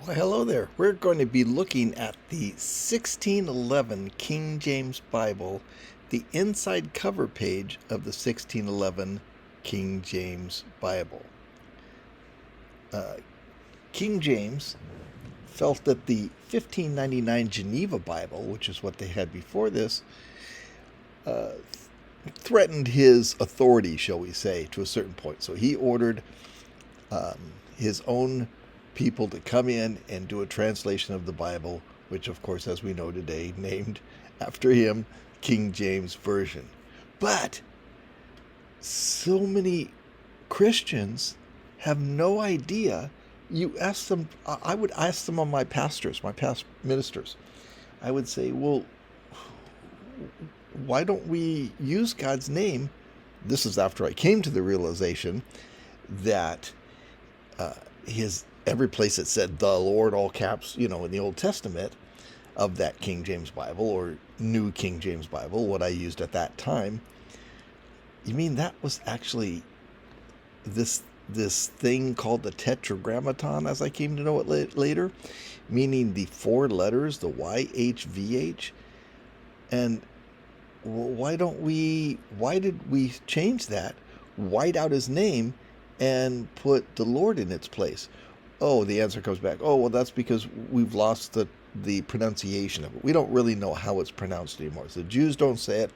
Well, hello there. We're going to be looking at the 1611 King James Bible, the inside cover page of the 1611 King James Bible. King James felt that the 1599 Geneva Bible, which is what they had before this, threatened his authority, shall we say, to a certain point. So he ordered his own people to come in and do a translation of the Bible, which, of course, as we know today, named after him, King James Version. But so many Christians have no idea. You ask them, I would ask them on my past ministers, I would say, well, why don't we use God's name? This is after I came to the realization that every place it said the Lord, all caps, in the Old Testament of that King James Bible or New King James Bible, what I used at that time, you mean that was actually this thing called the Tetragrammaton, as I came to know it later, meaning the four letters, the YHVH. And why did we change that, white out his name, and put the Lord in its place? Oh, the answer comes back, oh, well, that's because we've lost the pronunciation of it. We don't really know how it's pronounced anymore. So the Jews don't say it,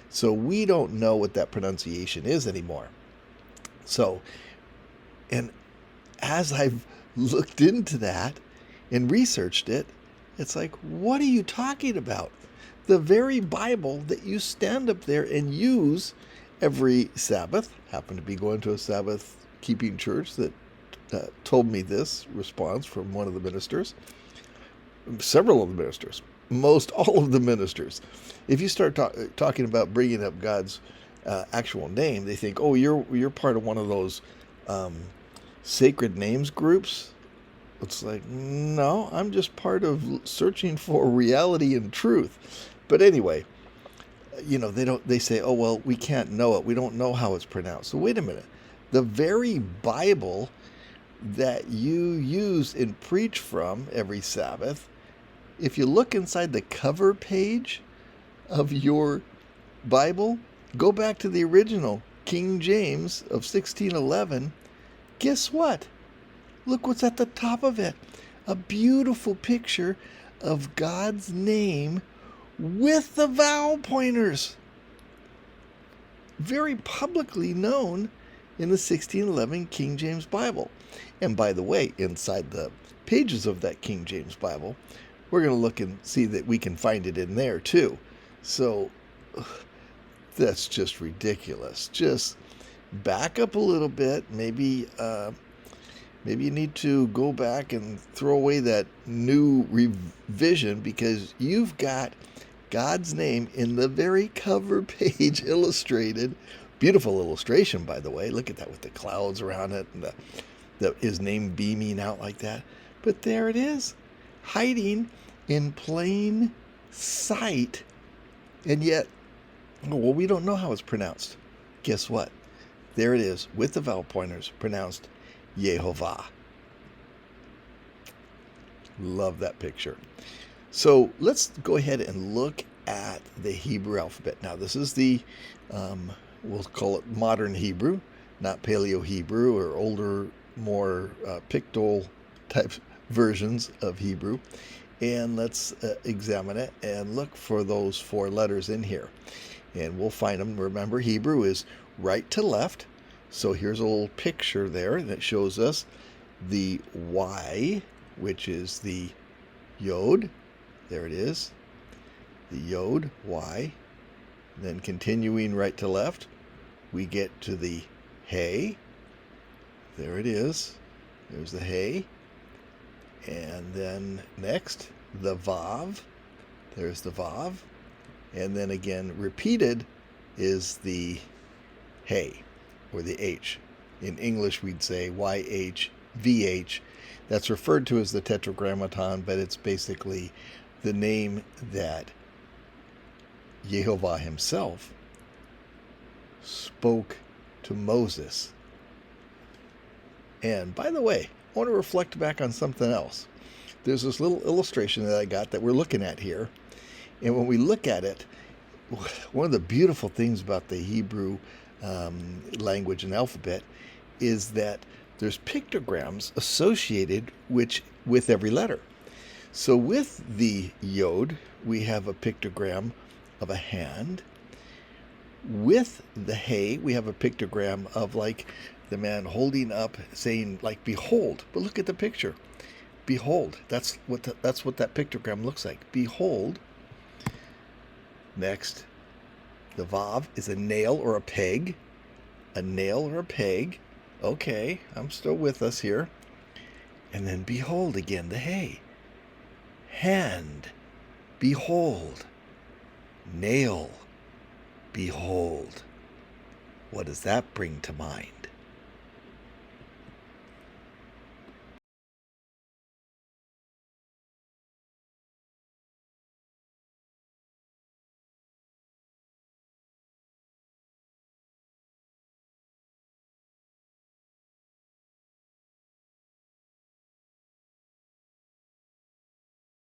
so we don't know what that pronunciation is anymore. So, and as I've looked into that and researched it, it's like, what are you talking about? The very Bible that you stand up there and use every Sabbath, happened to be going to a Sabbath-keeping church that told me this response from one of the ministers, several of the ministers, most all of the ministers. If you start talking about bringing up God's actual name, they think, oh, you're part of one of those sacred names groups. It's like, no, I'm just part of searching for reality and truth. But anyway, they say, oh, well, we can't know it. We don't know how it's pronounced. So wait a minute. The very Bible that you use and preach from every Sabbath, if you look inside the cover page of your Bible, go back to the original King James of 1611, guess what? Look what's at the top of it. A beautiful picture of God's name with the vowel pointers. Very publicly known in the 1611 King James Bible. And by the way, inside the pages of that King James Bible, we're going to look and see that we can find it in there too. So that's just ridiculous. Just back up a little bit. Maybe you need to go back and throw away that new revision, because you've got God's name in the very cover page illustrated. Beautiful illustration, by the way. Look at that with the clouds around it and his name beaming out like that. But there it is, hiding in plain sight. And yet, well, we don't know how it's pronounced. Guess what? There it is with the vowel pointers, pronounced Yehovah. Love that picture. So let's go ahead and look at the Hebrew alphabet. Now, this is the, we'll call it modern Hebrew, not Paleo Hebrew or older, more pictorial type versions of Hebrew. And let's examine it and look for those four letters in here. And we'll find them. Remember, Hebrew is right to left. So here's a little picture there that shows us the Y, which is the Yod. There it is, the Yod, Y. Then continuing right to left, we get to the Hey. There it is. There's the Hey. And then next, the Vav. There's the Vav. And then again, repeated is the Hey, or the H. In English, we'd say YHVH. That's referred to as the Tetragrammaton, but it's basically the name that Yehovah himself spoke to Moses. And by the way, I want to reflect back on something else. There's this little illustration that I got that we're looking at here. And when we look at it, one of the beautiful things about the Hebrew language and alphabet is that there's pictograms associated with every letter. So with the Yod, we have a pictogram of a hand. With the Hey, we have a pictogram of like the man holding up, saying like, "Behold!" But look at the picture. Behold. That's what that pictogram looks like. Behold. Next, the Vav is a nail or a peg. A nail or a peg. Okay, I'm still with us here. And then behold again, the Hey. Hand. Behold. Nail. Behold. What does that bring to mind?